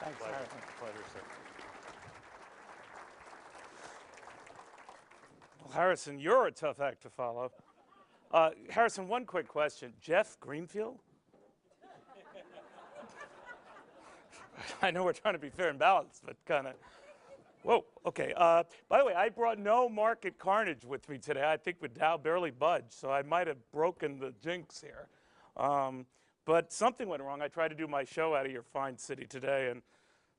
Thanks, Pleasure. Harrison. Pleasure, sir. Well, Harrison, you're a tough act to follow. Harrison, one quick question. Jeff Greenfield? I know we're trying to be fair and balanced, but kind of. Whoa, okay. By the way, I brought no market carnage with me today. I think the Dow barely budged, so I might have broken the jinx here. But something went wrong. I tried to do my show out of your fine city today, and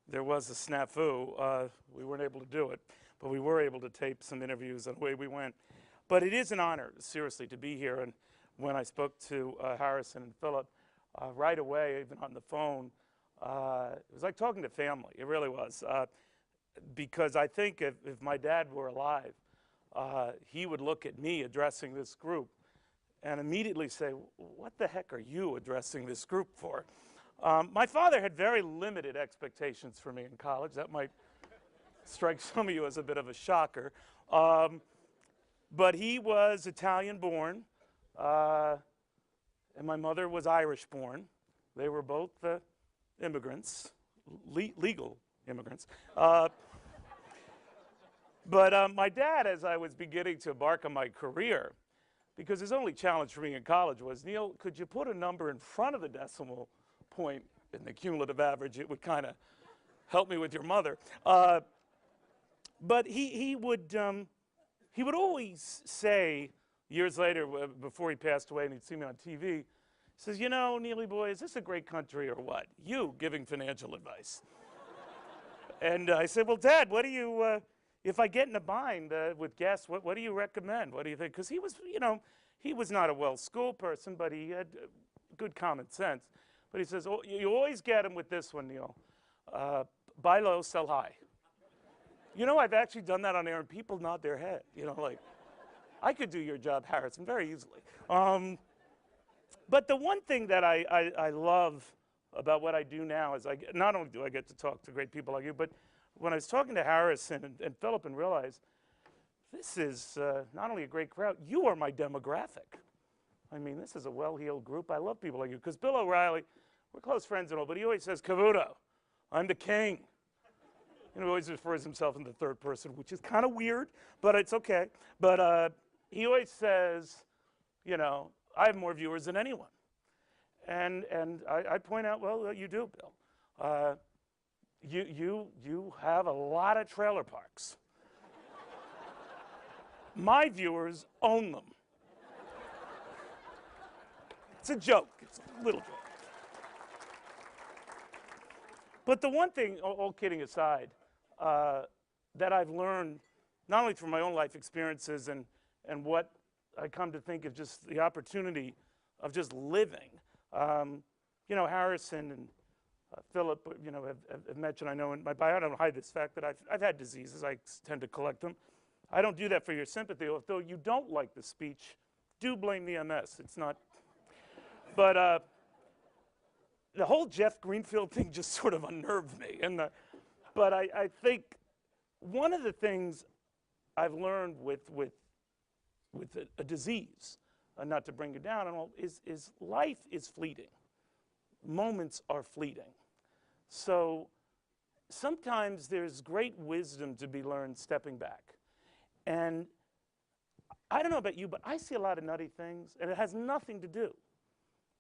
there was a snafu. We weren't able to do it, but we were able to tape some interviews, and away we went. But it is an honor, seriously, to be here. And when I spoke to Harrison and Philip right away, even on the phone, it was like talking to family. It really was. Because I think if my dad were alive, he would look at me addressing this group and immediately say, what the heck are you addressing this group for? My father had very limited expectations for me in college. That might strike some of you as a bit of a shocker. But he was Italian-born, and my mother was Irish-born. They were both immigrants, legal immigrants. But my dad, as I was beginning to embark on my career, because his only challenge for me in college was, Neil, could you put a number in front of the decimal point in the cumulative average? It would kind of help me with your mother. But he would always say, years later, before he passed away and he'd see me on TV, he says, you know, Neely boy, is this a great country or what? You giving financial advice. And I said, well, Dad, what do you, if I get in a bind with guests, what do you recommend? What do you think? Because he was, you know, he was not a well-schooled person, but he had good common sense. But he says, oh, you always get him with this one, Neil. Buy low, sell high. You know, I've actually done that on air, and people nod their head. You know, like, I could do your job, Harrison, very easily. But the one thing that I love about what I do now is not only do I get to talk to great people like you, but when I was talking to Harrison and Philip and realized this is not only a great crowd, you are my demographic. I mean, this is a well-heeled group. I love people like you. Because Bill O'Reilly, we're close friends and all, but he always says, Cavuto, I'm the king. You know, he always refers himself in the third person, which is kind of weird, but it's okay. But he always says, you know, I have more viewers than anyone. And I point out, well, you do, Bill. You have a lot of trailer parks. My viewers own them. It's a joke. It's a little joke. But the one thing, all kidding aside, that I've learned, not only from my own life experiences and what I come to think of just the opportunity of just living. You know, Harrison and Philip, you know, have mentioned, I know in my bio, I don't hide this fact that I've had diseases. I tend to collect them. I don't do that for your sympathy. Although you don't like the speech, do blame the MS. It's not. But the whole Jeff Greenfield thing just sort of unnerved me. But I think one of the things I've learned with a disease, not to bring you down and all, is life is fleeting. Moments are fleeting. So sometimes there's great wisdom to be learned stepping back. And I don't know about you, but I see a lot of nutty things, and it has nothing to do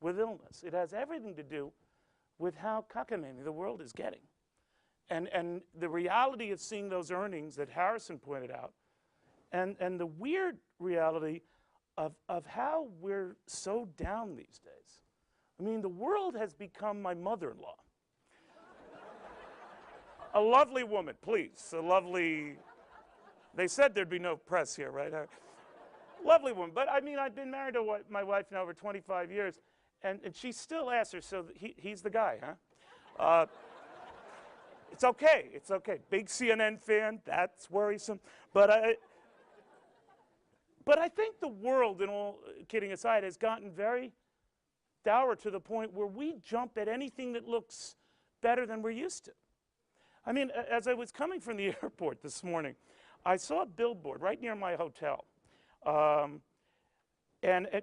with illness. It has everything to do with how cockamamie the world is getting. And the reality of seeing those earnings that Harrison pointed out, and the weird reality of how we're so down these days. I mean, the world has become my mother-in-law. A lovely woman, please, a lovely, they said there'd be no press here, right? Lovely woman, but I mean, I've been married to my wife now over 25 years, and she still asks her, so he's the guy, huh? It's okay, it's okay. Big CNN fan, that's worrisome. But I think the world, and all kidding aside, has gotten very dour to the point where we jump at anything that looks better than we're used to. I mean, as I was coming from the airport this morning, I saw a billboard right near my hotel. And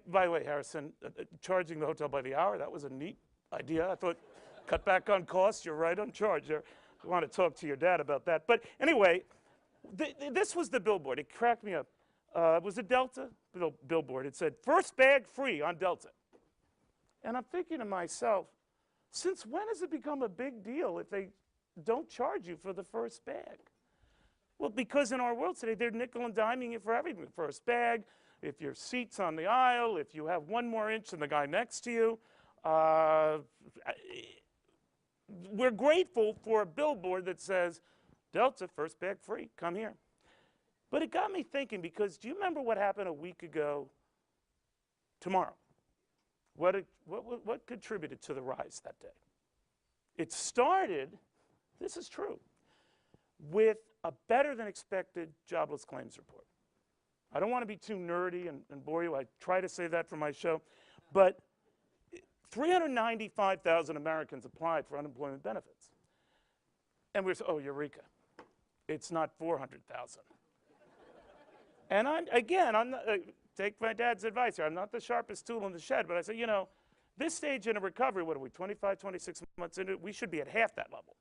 by the way, Harrison, charging the hotel by the hour, that was a neat idea. I thought Cut back on costs, you're right on charge. I want to talk to your dad about that. But anyway, this was the billboard. It cracked me up. It was a Delta billboard. It said, first bag free on Delta. And I'm thinking to myself, since when has it become a big deal if they don't charge you for the first bag? Well, because in our world today, they're nickel and diming you for everything. First bag, if your seat's on the aisle, if you have 1 more inch than the guy next to you. We're grateful for a billboard that says, Delta, first bag free, come here. But it got me thinking, because do you remember what happened a week ago tomorrow? What contributed to the rise that day? It started, this is true, with a better than expected jobless claims report. I don't want to be too nerdy and bore you. I try to say that for my show. But 395,000 Americans applied for unemployment benefits. And we're saying, oh, eureka. It's not 400,000. And I'm not, take my dad's advice here. I'm not the sharpest tool in the shed, but I say, you know, this stage in a recovery, what are we, 25, 26 months into it? We should be at half that level.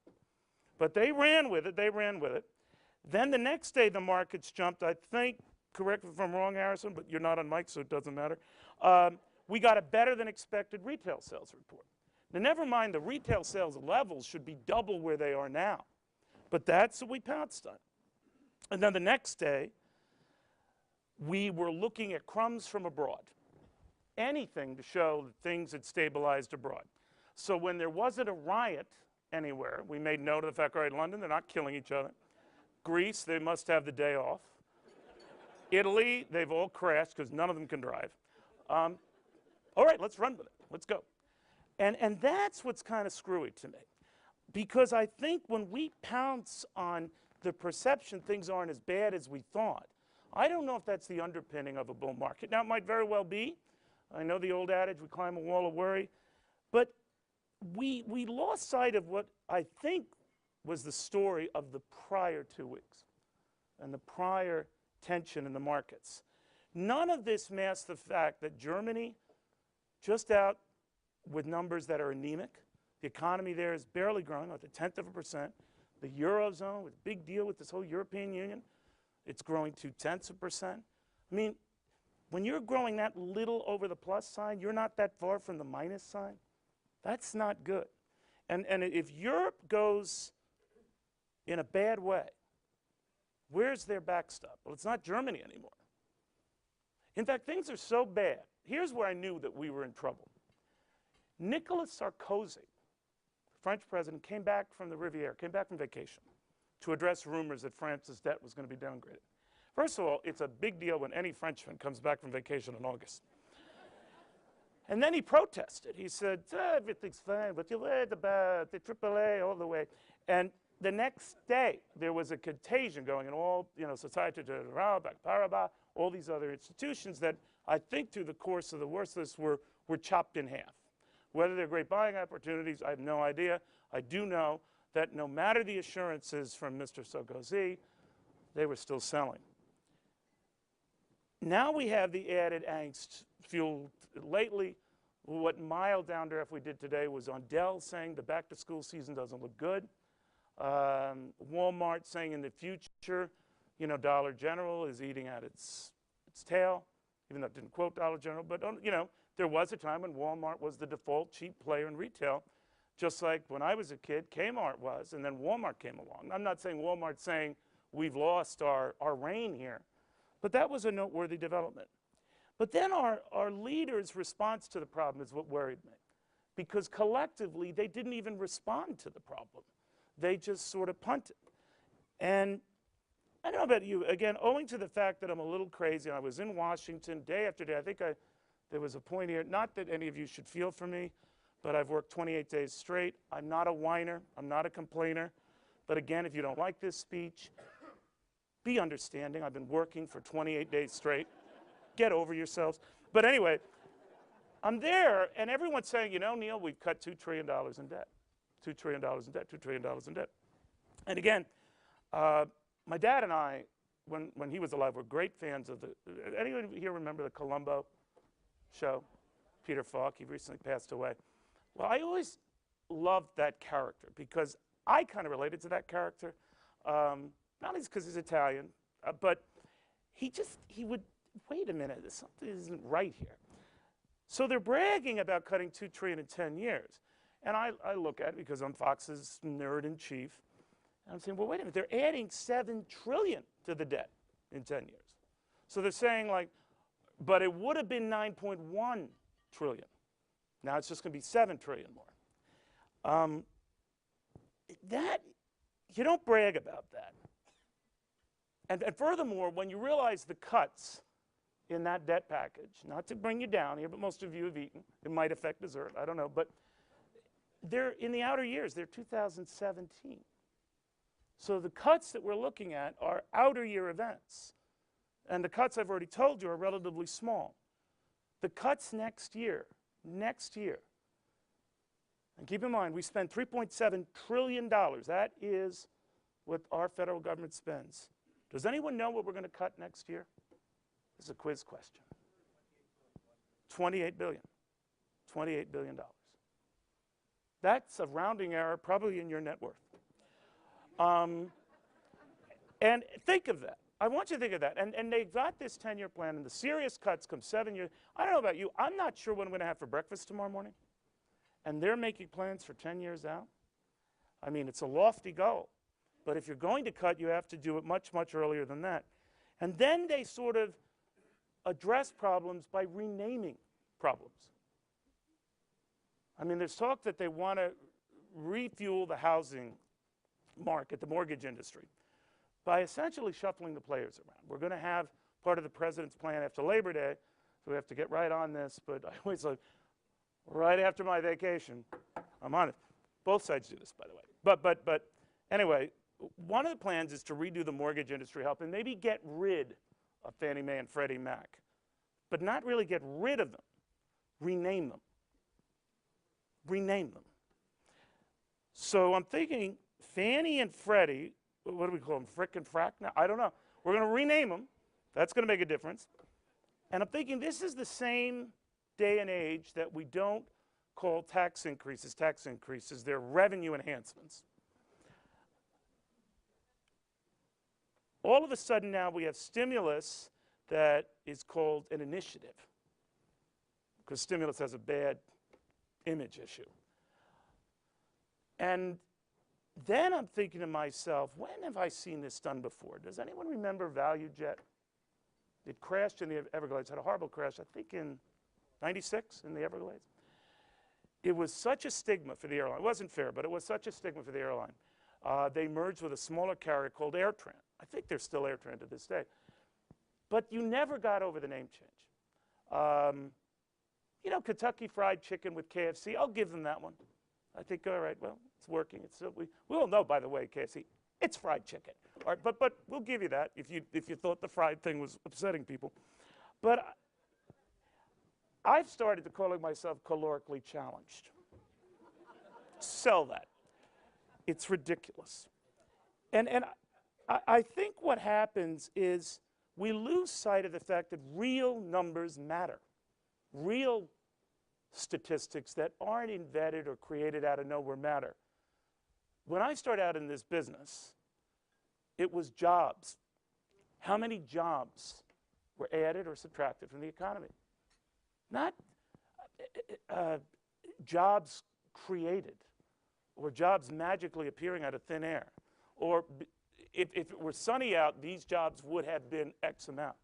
But they ran with it. They ran with it. Then the next day, the markets jumped. I think, correct me if I'm wrong, Harrison, but you're not on mic, so it doesn't matter. We got a better than expected retail sales report. Now, never mind the retail sales levels should be double where they are now. But that's what we pounced on. And then the next day, we were looking at crumbs from abroad. Anything to show that things had stabilized abroad. So when there wasn't a riot anywhere, we made note of the fact, all right, London, they're not killing each other. Greece, they must have the day off. Italy, they've all crashed because none of them can drive. All right, let's run with it. Let's go. And that's what's kind of screwy to me. Because I think when we pounce on the perception things aren't as bad as we thought, I don't know if that's the underpinning of a bull market. Now, it might very well be. I know the old adage, we climb a wall of worry. But we lost sight of what I think was the story of the prior 2 weeks and the prior tension in the markets. None of this masks the fact that Germany, just out with numbers that are anemic, the economy there is barely growing, like 0.1%. The Eurozone, with a big deal with this whole European Union, it's growing 0.2%. I mean, when you're growing that little over the plus sign, you're not that far from the minus sign. That's not good. And if Europe goes in a bad way, where's their backstop? Well, it's not Germany anymore. In fact, things are so bad. Here's where I knew that we were in trouble. Nicolas Sarkozy, French president, came back from the Riviera, came back from vacation to address rumors that France's debt was going to be downgraded. First of all, it's a big deal when any Frenchman comes back from vacation in August. And then he protested. He said, everything's fine, but you read about the AAA all the way. And the next day, there was a contagion going in all, Societe Generale, Paribas, all these other institutions that I think through the course of the worst of this were chopped in half. Whether they're great buying opportunities, I have no idea. I do know that no matter the assurances from Mr. Sarkozy, they were still selling. Now we have the added angst fueled lately. What mild downdraft we did today was on Dell saying the back-to-school season doesn't look good. Walmart saying in the future, Dollar General is eating at its tail, even though it didn't quote Dollar General. But, there was a time when Walmart was the default cheap player in retail, just like when I was a kid, Kmart was, and then Walmart came along. I'm not saying Walmart's saying we've lost our reign here, but that was a noteworthy development. But then our leaders' response to the problem is what worried me, because collectively they didn't even respond to the problem. They just sort of punted. And I don't know about you, again, owing to the fact that I'm a little crazy, I was in Washington day after day. I think there was a point here, not that any of you should feel for me, but I've worked 28 days straight. I'm not a whiner. I'm not a complainer. But again, if you don't like this speech, be understanding. I've been working for 28 days straight. Get over yourselves. But anyway, I'm there, and everyone's saying, Neil, we've cut $2 trillion in debt. $2 trillion in debt, $2 trillion in debt. And again, my dad and I, when he was alive, were great fans of anyone here remember the Columbo show? Peter Falk, he recently passed away. Well, I always loved that character because I kind of related to that character. Not only because he's Italian, but he would, wait a minute, something isn't right here. So they're bragging about cutting $2 trillion in 10 years. And I look at it because I'm Fox's nerd in chief. And I'm saying, well, wait a minute, they're adding $7 trillion to the debt in 10 years. So they're saying like, but it would have been 9.1 trillion. Now it's just going to be 7 trillion more. That, you don't brag about that. And furthermore, when you realize the cuts in that debt package, not to bring you down here, but most of you have eaten. It might affect dessert, I don't know. But they're in the outer years, they're 2017. So the cuts that we're looking at are outer year events. And the cuts I've already told you are relatively small. The cuts next year, and keep in mind, we spend $3.7 trillion. That is what our federal government spends. Does anyone know what we're going to cut next year? This is a quiz question. $28 billion. $28 billion. That's a rounding error, probably in your net worth. And think of that. I want you to think of that. And they've got this 10-year plan, and the serious cuts come 7 years. I don't know about you. I'm not sure what I'm going to have for breakfast tomorrow morning. And they're making plans for 10 years out. I mean, it's a lofty goal. But if you're going to cut, you have to do it much, much earlier than that. And then they sort of address problems by renaming problems. I mean, there's talk that they want to refuel the housing market, the mortgage industry, by essentially shuffling the players around. We're going to have part of the president's plan after Labor Day, so we have to get right on this. But I always like, right after my vacation, I'm on it. Both sides do this, by the way. But anyway, one of the plans is to redo the mortgage industry help and maybe get rid of Fannie Mae and Freddie Mac, but not really get rid of them. Rename them. Rename them. So I'm thinking Fannie and Freddie, what do we call them, frick and frack now? I don't know. We're going to rename them. That's going to make a difference. And I'm thinking this is the same day and age that we don't call tax increases. They're revenue enhancements. All of a sudden now we have stimulus that is called an initiative, because stimulus has a bad image issue. And then I'm thinking to myself, when have I seen this done before? Does anyone remember ValueJet? It crashed in the Everglades, had a horrible crash, I think in '96 in the Everglades. It was such a stigma for the airline. It wasn't fair, but it was such a stigma for the airline. They merged with a smaller carrier called AirTran. I think they're still AirTran to this day. But you never got over the name change. You know, Kentucky Fried Chicken with KFC, I'll give them that one. I think, all right, well, it's working. It's still, we all know, by the way, KFC, it's fried chicken. All right, but we'll give you that if you thought the fried thing was upsetting people. But I've started to calling myself calorically challenged. Sell that. It's ridiculous. And I think what happens is we lose sight of the fact that real numbers matter. Real statistics that aren't invented or created out of nowhere matter. When I started out in this business, it was jobs. How many jobs were added or subtracted from the economy? Not jobs created or jobs magically appearing out of thin air. Or if it were sunny out, these jobs would have been X amount.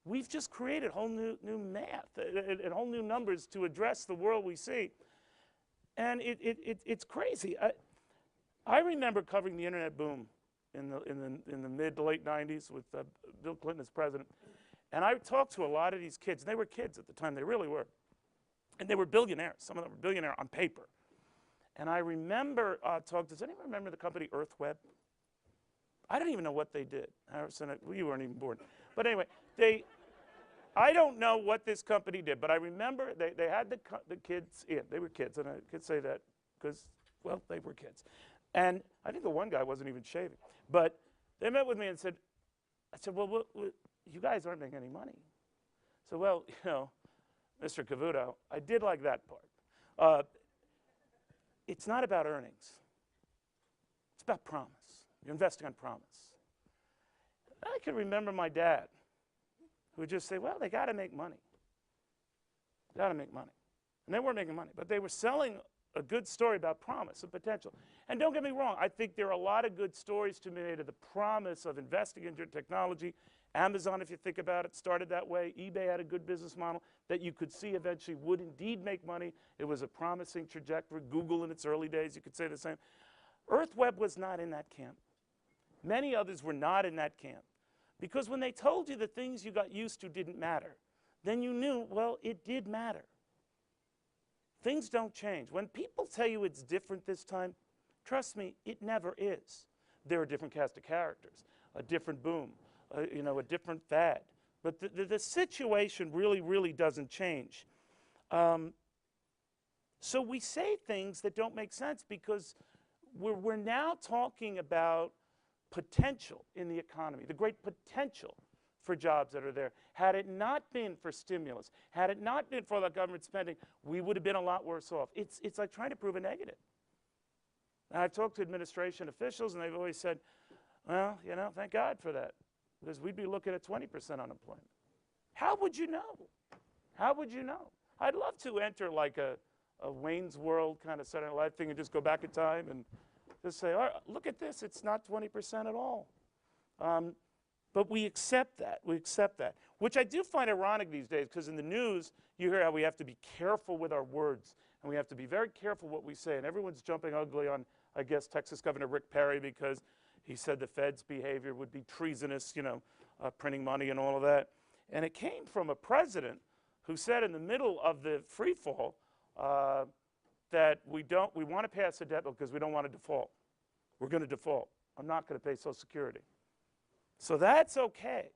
We've just created whole new math and whole new numbers to address the world we see. And it's crazy. I remember covering the internet boom in the mid to late 90s with Bill Clinton as president. And I talked to a lot of these kids. And they were kids at the time. They really were. And they were billionaires. Some of them were billionaires on paper. And I remember does anyone remember the company EarthWeb? I don't even know what they did. Harrison, you weren't even born. But anyway, I don't know what this company did, but I remember they had the kids in. They were kids, and I could say that because, well, they were kids. And I think the one guy wasn't even shaving. But they met with me and said, well, you guys aren't making any money. So, well, you know, Mr. Cavuto, I did like that part. it's not about earnings. It's about promise. You're investing on promise. I can remember my dad who would just say, well, they got to make money. They got to make money. And they weren't making money, but they were selling a good story about promise and potential. And don't get me wrong, I think there are a lot of good stories to be made of the promise of investing into technology. Amazon, if you think about it, started that way. eBay had a good business model that you could see eventually would indeed make money. It was a promising trajectory. Google in its early days, you could say the same. EarthWeb was not in that camp. Many others were not in that camp. Because when they told you the things you got used to didn't matter, then you knew, well, it did matter. Things don't change. When people tell you it's different this time, trust me, it never is. There are different cast of characters, a different boom, you know, a different fad. But the situation really, really doesn't change. So we say things that don't make sense because we're now talking about potential in the economy, the great potential for jobs that are there. Had it not been for stimulus, had it not been for the government spending, we would have been a lot worse off. It's like trying to prove a negative. And I've talked to administration officials, and they've always said, well, you know, thank God for that, because we'd be looking at 20% unemployment. How would you know? How would you know? I'd love to enter like a Wayne's World kind of Saturday Night Live thing and just go back in time and just say, all right, look at this, it's not 20% at all. But we accept that, which I do find ironic these days, because in the news, you hear how we have to be careful with our words, and we have to be very careful what we say, and everyone's jumping ugly on, I guess, Texas Governor Rick Perry, because he said the Fed's behavior would be treasonous, you know, printing money and all of that. And it came from a president who said in the middle of the free fall that we want to pass a debt bill because we don't want to default. We're going to default. I'm not going to pay Social Security. So that's okay.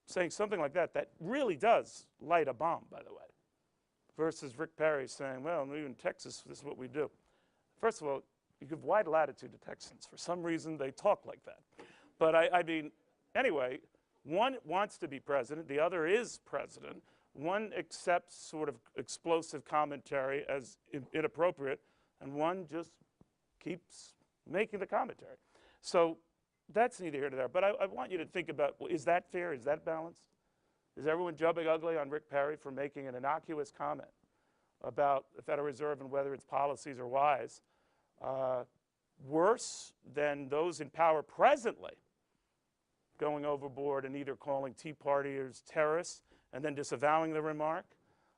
Saying something like that, that really does light a bomb, by the way, versus Rick Perry saying, well, even Texas, this is what we do. First of all, you give wide latitude to Texans. For some reason, they talk like that. But I mean, anyway, one wants to be president, the other is president. One accepts sort of explosive commentary as inappropriate, and one just keeps making the commentary. So that's neither here nor there. But I want you to think about, well, is that fair? Is that balanced? Is everyone jumping ugly on Rick Perry for making an innocuous comment about the Federal Reserve and whether its policies are wise, worse than those in power presently going overboard and either calling Tea Partiers terrorists and then disavowing the remark,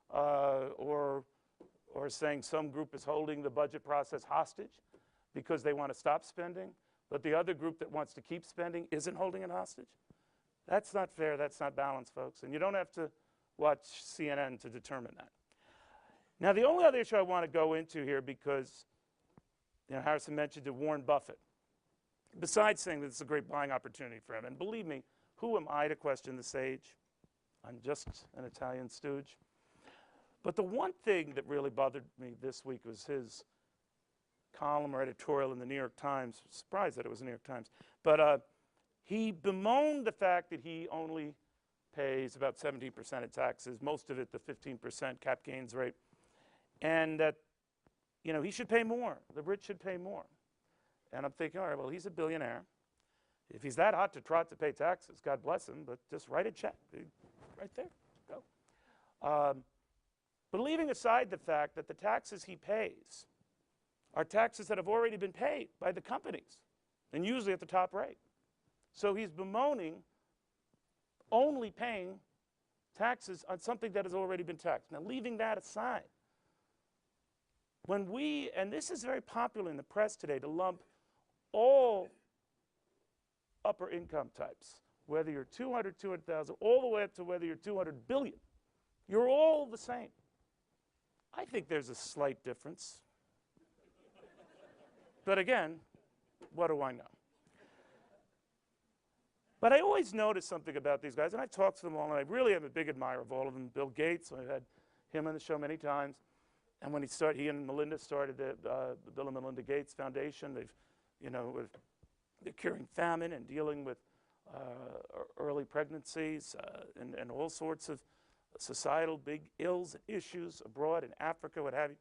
or saying some group is holding the budget process hostage because they want to stop spending, but the other group that wants to keep spending isn't holding it hostage? That's not fair. That's not balanced, folks. And you don't have to watch CNN to determine that. Now, the only other issue I want to go into here, because Harrison mentioned to Warren Buffett, besides saying that it's a great buying opportunity for him, and believe me, who am I to question the sage? I'm just an Italian stooge. But the one thing that really bothered me this week was his column or editorial in the New York Times. Surprised that it was the New York Times. But he bemoaned the fact that he only pays about 17% of taxes, most of it the 15% cap gains rate, and that he should pay more. The rich should pay more. And I'm thinking, all right, well, he's a billionaire. If he's that hot to trot to pay taxes, God bless him, but just write a check. Right there, go. But leaving aside the fact that the taxes he pays are taxes that have already been paid by the companies, and usually at the top rate. So he's bemoaning only paying taxes on something that has already been taxed. Now, leaving that aside, when and this is very popular in the press today, to lump all upper income types, whether you're 200,000, all the way up to whether you're 200 billion, you're all the same. I think there's a slight difference. But again, what do I know? But I always notice something about these guys, and I've talked to them all, and I really am a big admirer of all of them. Bill Gates, I've had him on the show many times. And when he and Melinda started the Bill and Melinda Gates Foundation, they're curing famine and dealing with early pregnancies and all sorts of societal big ills and issues abroad in Africa, what have you.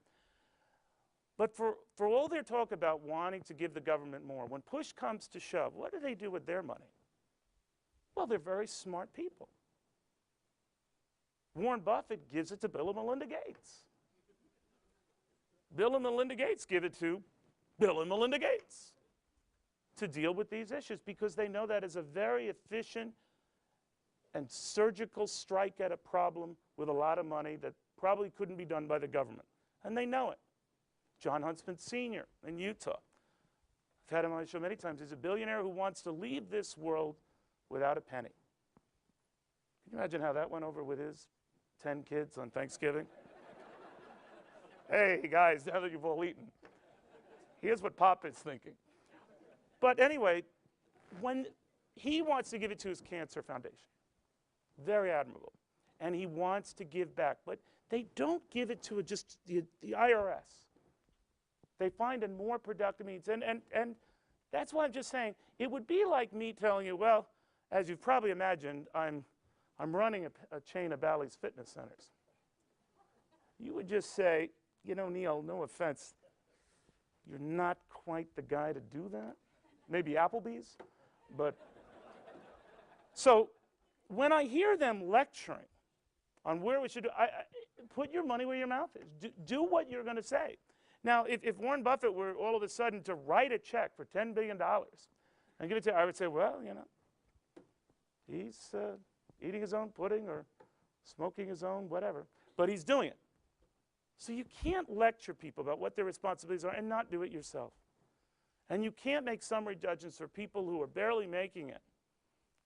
But for all their talk about wanting to give the government more, when push comes to shove, what do they do with their money? Well, they're very smart people. Warren Buffett gives it to Bill and Melinda Gates. Bill and Melinda Gates give it to Bill and Melinda Gates to deal with these issues because they know that is a very efficient and surgical strike at a problem with a lot of money that probably couldn't be done by the government. And they know it. John Huntsman Sr. in Utah. I've had him on the show many times. He's a billionaire who wants to leave this world without a penny. Can you imagine how that went over with his 10 kids on Thanksgiving? Hey, guys, now that you've all eaten, here's what Pop is thinking. But anyway, when he wants to give it to his cancer foundation, very admirable, and he wants to give back, but they don't give it to just the IRS. They find a more productive means, and that's why I'm just saying, it would be like me telling you, well, as you've probably imagined, I'm running a chain of Bally's fitness centers. You would just say, you know, Neil, no offense, you're not quite the guy to do that. Maybe Applebee's, but. So when I hear them lecturing on where we should do, put your money where your mouth is. Do what you're going to say. Now, if Warren Buffett were all of a sudden to write a check for $10 billion and give it to, I would say, well, you know, he's eating his own pudding or smoking his own whatever, but he's doing it. So you can't lecture people about what their responsibilities are and not do it yourself. And you can't make summary judgments for people who are barely making it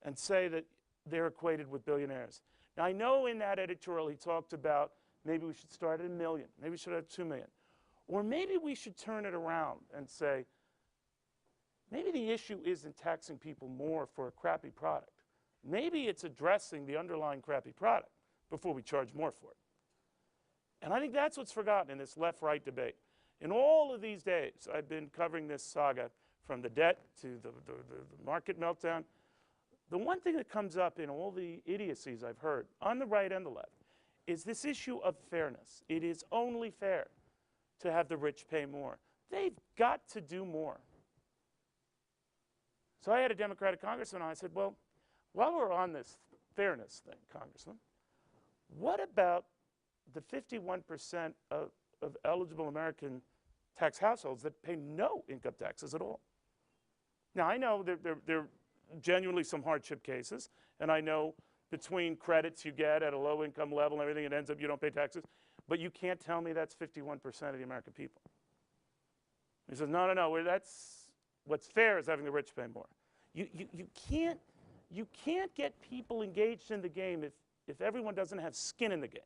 and say that they're equated with billionaires. Now, I know in that editorial he talked about maybe we should start at $1 million, maybe we should have 2 million. Or maybe we should turn it around and say, maybe the issue isn't taxing people more for a crappy product. Maybe it's addressing the underlying crappy product before we charge more for it. And I think that's what's forgotten in this left-right debate. In all of these days, I've been covering this saga from the debt to the market meltdown. The one thing that comes up in all the idiocies I've heard, on the right and the left, is this issue of fairness. It is only fair to have the rich pay more. They've got to do more. So I had a Democratic congressman on. I said, well, while we're on this fairness thing, Congressman, what about the 51% of eligible American tax households that pay no income taxes at all? Now, I know there are genuinely some hardship cases, and I know between credits you get at a low income level and everything, it ends up you don't pay taxes, but you can't tell me that's 51% of the American people. He says, no, that's what's fair is having the rich pay more. You can't get people engaged in the game if everyone doesn't have skin in the game.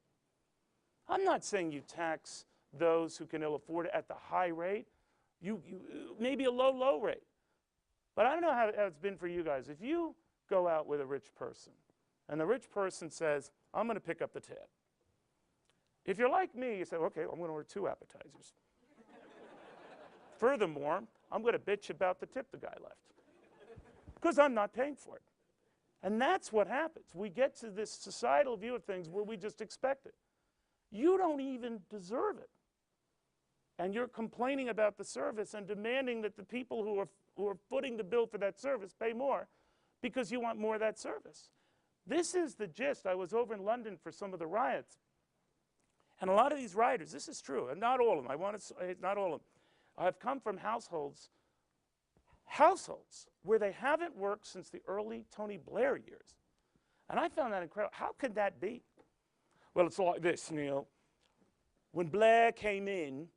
I'm not saying you tax those who can ill afford it at the high rate. Maybe a low rate. But I don't know how it's been for you guys. If you go out with a rich person, and the rich person says, I'm going to pick up the tab. If you're like me, you say, okay, I'm going to order 2 appetizers. Furthermore, I'm going to bitch about the tip the guy left, because I'm not paying for it. And that's what happens. We get to this societal view of things where we just expect it. You don't even deserve it. And you're complaining about the service and demanding that the people who are footing the bill for that service pay more because you want more of that service. This is the gist. I was over in London for some of the riots. And a lot of these rioters, this is true, and not all of them, not all of them, have come from households where they haven't worked since the early Tony Blair years. And I found that incredible. How could that be? Well, it's like this, Neil. When Blair came in,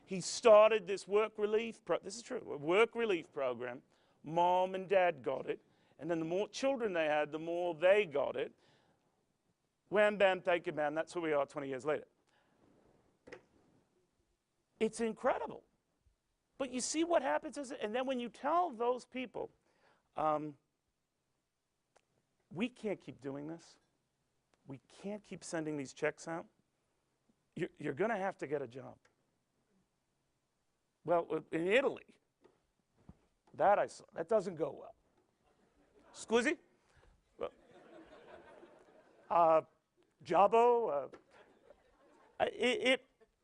he started this work relief, this is true, work relief program. Mom and Dad got it. And then the more children they had, the more they got it. Wham, bam, thank you, ma'am. That's who we are 20 years later. It's incredible. But you see what happens is, and then when you tell those people, we can't keep doing this. We can't keep sending these checks out. You're going to have to get a job. Well, in Italy, that I saw. That doesn't go well. Scusi? Jabo?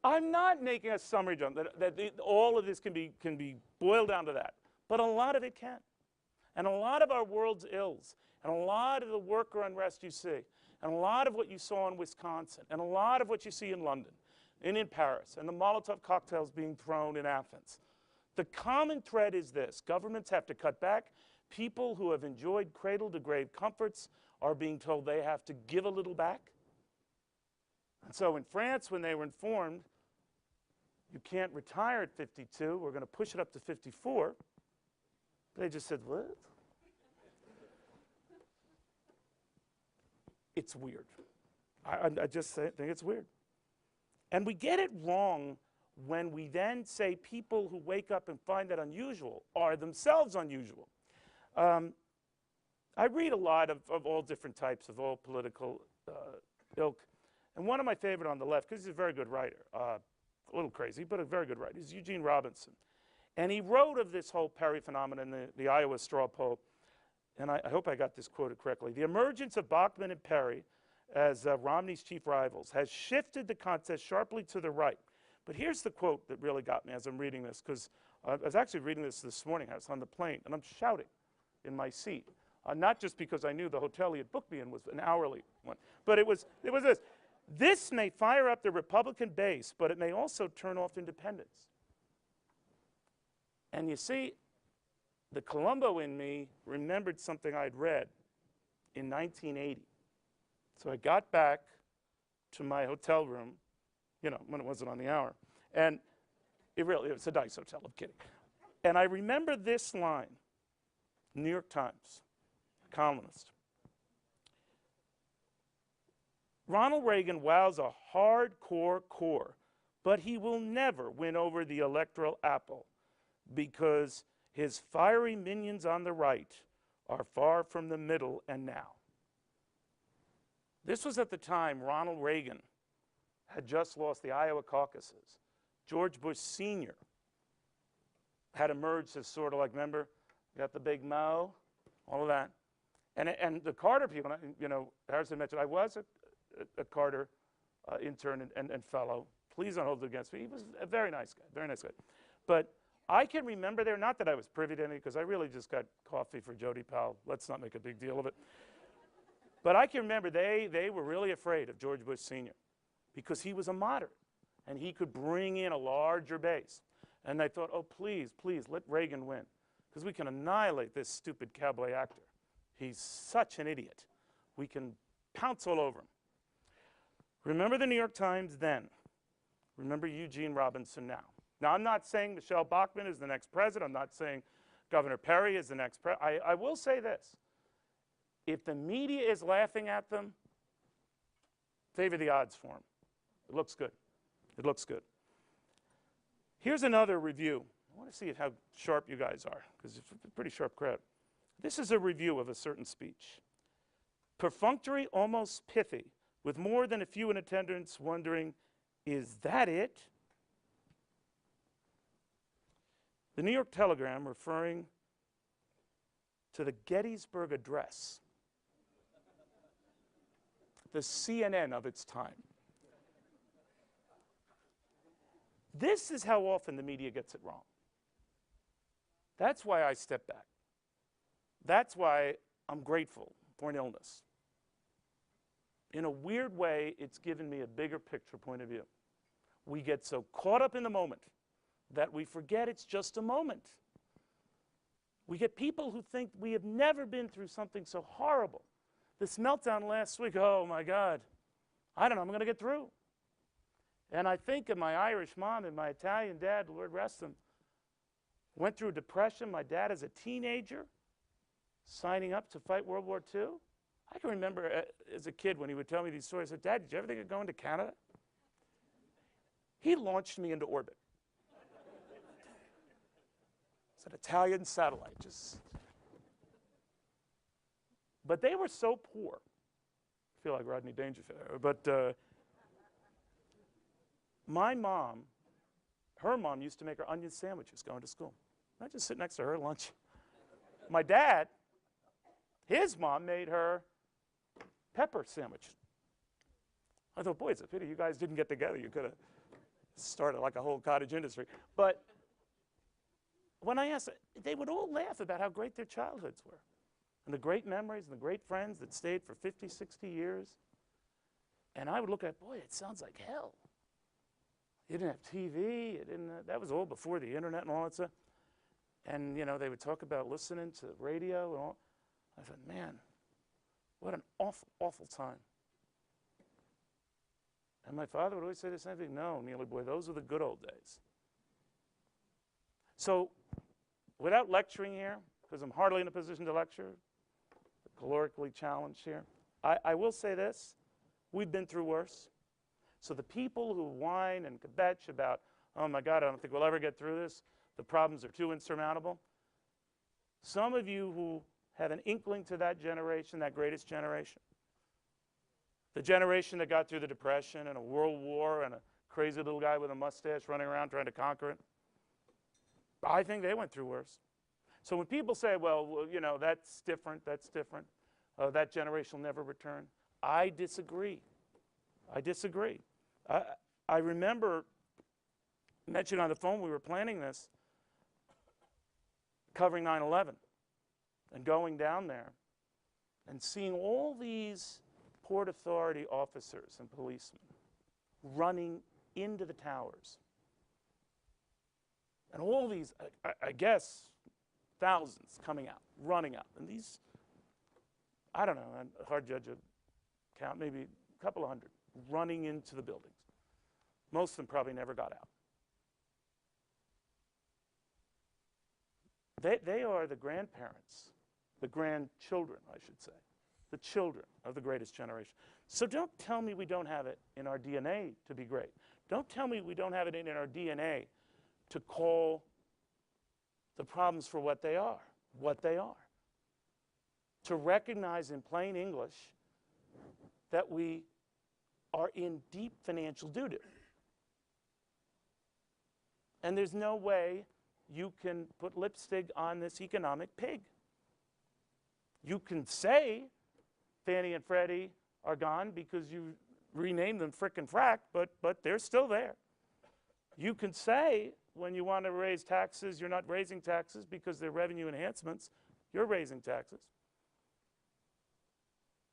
I'm not making a summary jump that all of this can be boiled down to that, but a lot of it can. And a lot of our world's ills, and a lot of the worker unrest you see, and a lot of what you saw in Wisconsin, and a lot of what you see in London, and in Paris, and the Molotov cocktails being thrown in Athens. The common thread is this: governments have to cut back. People who have enjoyed cradle-to-grave comforts are being told they have to give a little back. And so in France, when they were informed, you can't retire at 52, we're going to push it up to 54, they just said, what? It's weird. I just think it's weird. And we get it wrong when we then say people who wake up and find that unusual are themselves unusual. I read a lot of all different types, of all political ilk. And one of my favorite on the left, because he's a very good writer, a little crazy, but a very good writer, is Eugene Robinson. And he wrote of this whole Perry phenomenon in the Iowa straw poll, and I hope I got this quoted correctly. The emergence of Bachmann and Perry as Romney's chief rivals has shifted the contest sharply to the right. But here's the quote that really got me as I'm reading this, because I was actually reading this morning. I was on the plane, and I'm shouting in my seat. Not just because I knew the hotel he had booked me in was an hourly one, but it was this. This may fire up the Republican base, but it may also turn off independents. And you see, the Columbo in me remembered something I'd read in 1980. So I got back to my hotel room, you know, when it wasn't on the hour. And it was a nice hotel, I'm kidding. And I remember this line, New York Times, columnist. Ronald Reagan wows a hardcore core, but he will never win over the electoral apple because his fiery minions on the right are far from the middle and now. This was at the time Ronald Reagan had just lost the Iowa caucuses. George Bush Sr. had emerged as sort of like, remember, got the big mo, all of that. And the Carter people, you know, Harrison mentioned, I was a Carter intern and fellow. Please don't hold it against me. He was a very nice guy, very nice guy. But I can remember there, not that I was privy to any, because I really just got coffee for Jody Powell. Let's not make a big deal of it. But I can remember they were really afraid of George Bush Sr. because he was a moderate, and he could bring in a larger base. And they thought, oh, please, please, let Reagan win, because we can annihilate this stupid cowboy actor. He's such an idiot. We can pounce all over him. Remember the New York Times then. Remember Eugene Robinson now. Now, I'm not saying Michelle Bachmann is the next president. I'm not saying Governor Perry is the next president. I will say this. If the media is laughing at them, favor the odds for them. It looks good. It looks good. Here's another review. I want to see how sharp you guys are, because it's a pretty sharp crowd. This is a review of a certain speech. Perfunctory, almost pithy, with more than a few in attendance wondering, is that it? The New York Telegram, referring to the Gettysburg Address, the CNN of its time. This is how often the media gets it wrong. That's why I step back. That's why I'm grateful for an illness. In a weird way, it's given me a bigger picture point of view. We get so caught up in the moment that we forget it's just a moment. We get people who think we have never been through something so horrible. This meltdown last week, oh my God, I don't know, I'm going to get through. And I think of my Irish mom and my Italian dad, Lord rest them, went through depression. My dad as a teenager, signing up to fight World War II. I can remember as a kid when he would tell me these stories, I said, Dad, did you ever think of going to Canada? He launched me into orbit. It's an Italian satellite, just. But they were so poor. I feel like Rodney Dangerfield, but my mom, her mom used to make her onion sandwiches going to school. I just sit next to her at lunch. My dad, his mom made her pepper sandwich. I thought, boy, it's a pity you guys didn't get together. You could have Started like a whole cottage industry. But when I asked, they would all laugh about how great their childhoods were and the great memories and the great friends that stayed for 50, 60 years. And I would look at, boy, it sounds like hell. You didn't have TV. You didn't, that was all before the internet and all that stuff. And, you know, they would talk about listening to radio and all. I thought, man, what an awful, awful time. And my father would always say the same thing. No, Neely boy, those are the good old days. So without lecturing here, because I'm hardly in a position to lecture, calorically challenged here, I will say this. We've been through worse. So the people who whine and kvetch about, oh my God, I don't think we'll ever get through this, the problems are too insurmountable. Some of you who have an inkling to that generation, that greatest generation, the generation that got through the Depression and a world war and a crazy little guy with a mustache running around trying to conquer it, I think they went through worse. So when people say, well, you know, that's different, that generation will never return, I disagree. I disagree. I remember mentioning on the phone, we were planning this, covering 9/11, and going down there and seeing all these Port Authority officers and policemen running into the towers. And all these, I guess, thousands coming out, running out. And these, I don't know, hard judge of count, maybe a couple of hundred, running into the buildings. Most of them probably never got out. They are the grandparents, the grandchildren, I should say, the children of the greatest generation. So don't tell me we don't have it in our DNA to be great. Don't tell me we don't have it in our DNA to call the problems for what they are, To recognize in plain English that we are in deep financial doo-doo. And there's no way you can put lipstick on this economic pig. You can say Fannie and Freddie are gone because you renamed them Frick and Frack, but they're still there. You can say when you want to raise taxes, you're not raising taxes because they're revenue enhancements. You're raising taxes.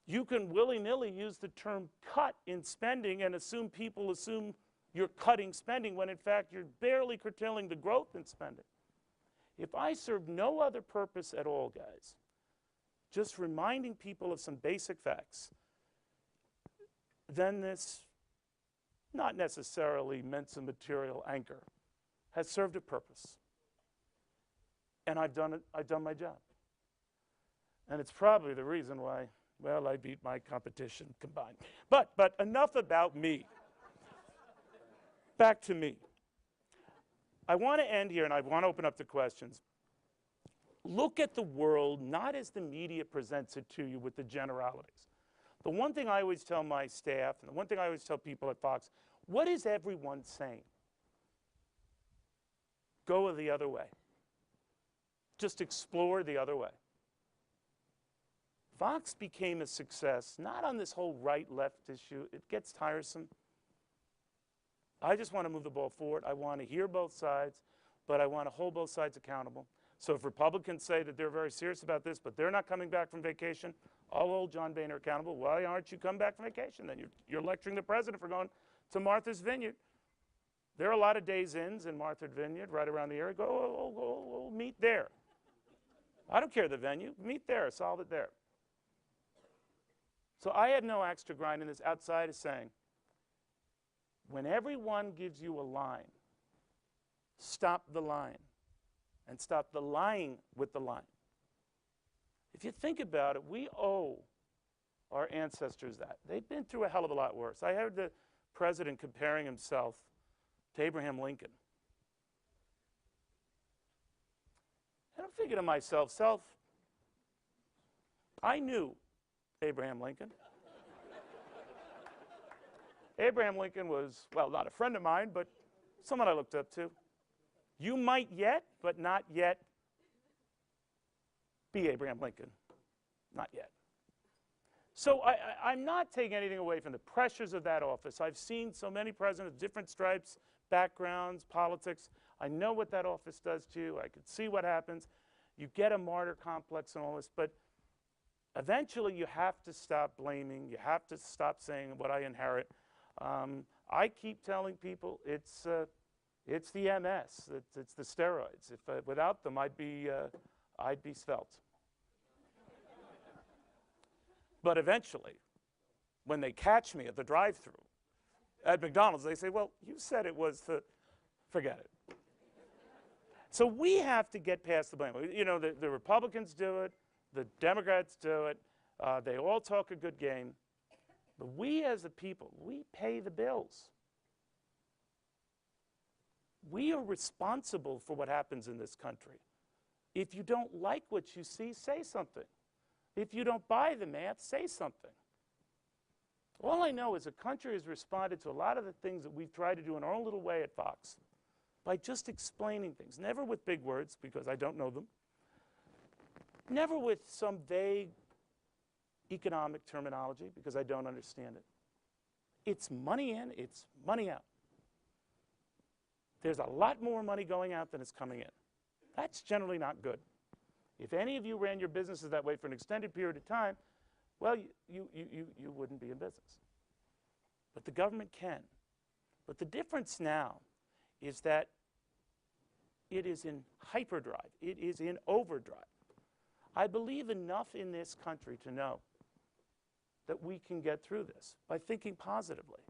You can willy-nilly use the term cut in spending and people assume you're cutting spending when in fact you're barely curtailing the growth in spending. If I serve no other purpose at all, guys, just reminding people of some basic facts, then this not necessarily Mensa material anchor has served a purpose. And I've done my job. And it's probably the reason why, well, I beat my competition combined. But enough about me. Back to me. I want to end here, and I want to open up the questions. Look at the world not as the media presents it to you with the generalities. The one thing I always tell my staff, and the one thing I always tell people at Fox, what is everyone saying? Go the other way. Just explore the other way. Fox became a success, not on this whole right-left issue. It gets tiresome. I just want to move the ball forward. I want to hear both sides, but I want to hold both sides accountable. So if Republicans say that they're very serious about this, but they're not coming back from vacation, I'll hold John Boehner accountable. Why aren't you coming back from vacation? Then you're lecturing the president for going to Martha's Vineyard. There are a lot of days inns in Martha's Vineyard right around the area. Go meet there. I don't care the venue. Meet there. Solve it there. So I have no axe to grind in this outside of saying, when everyone gives you a line, stop the line and stop the lying with the line. If you think about it, we owe our ancestors that. They've been through a hell of a lot worse. I heard the president comparing himself to Abraham Lincoln. And I'm thinking to myself, I knew Abraham Lincoln. Abraham Lincoln was, well, not a friend of mine, but someone I looked up to. You might yet, but not yet, be Abraham Lincoln. Not yet. So I'm not taking anything away from the pressures of that office. I've seen so many presidents, different stripes, backgrounds, politics. I know what that office does to you. I could see what happens. You get a martyr complex and all this, but eventually you have to stop blaming. You have to stop saying what I inherit. I keep telling people it's the MS, it's the steroids. If without them, I'd be svelte. But eventually, when they catch me at the drive-thru at McDonald's, they say, well, you said it was the, forget it. So we have to get past the blame. You know, the Republicans do it, the Democrats do it, they all talk a good game, but we as a people, we pay the bills. We are responsible for what happens in this country. If you don't like what you see, say something. If you don't buy the math, say something. All I know is the country has responded to a lot of the things that we've tried to do in our own little way at Fox by just explaining things, never with big words because I don't know them, never with some vague economic terminology because I don't understand it. It's money in, it's money out. There's a lot more money going out than is coming in. That's generally not good. If any of you ran your businesses that way for an extended period of time, well, you wouldn't be in business. But the government can. But the difference now is that it is in hyperdrive. It is in overdrive. I believe enough in this country to know that we can get through this by thinking positively.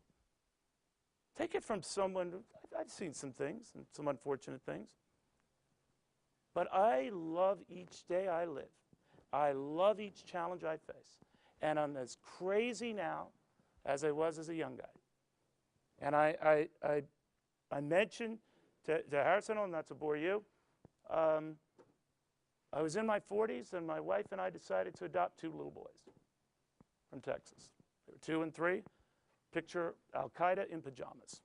Take it from someone, I've seen some things and some unfortunate things, but I love each day I live. I love each challenge I face. And I'm as crazy now as I was as a young guy. And I mentioned to Harrison, not to bore you, I was in my 40s and my wife and I decided to adopt 2 little boys from Texas. They were 2 and 3. Picture Al-Qaeda in pajamas.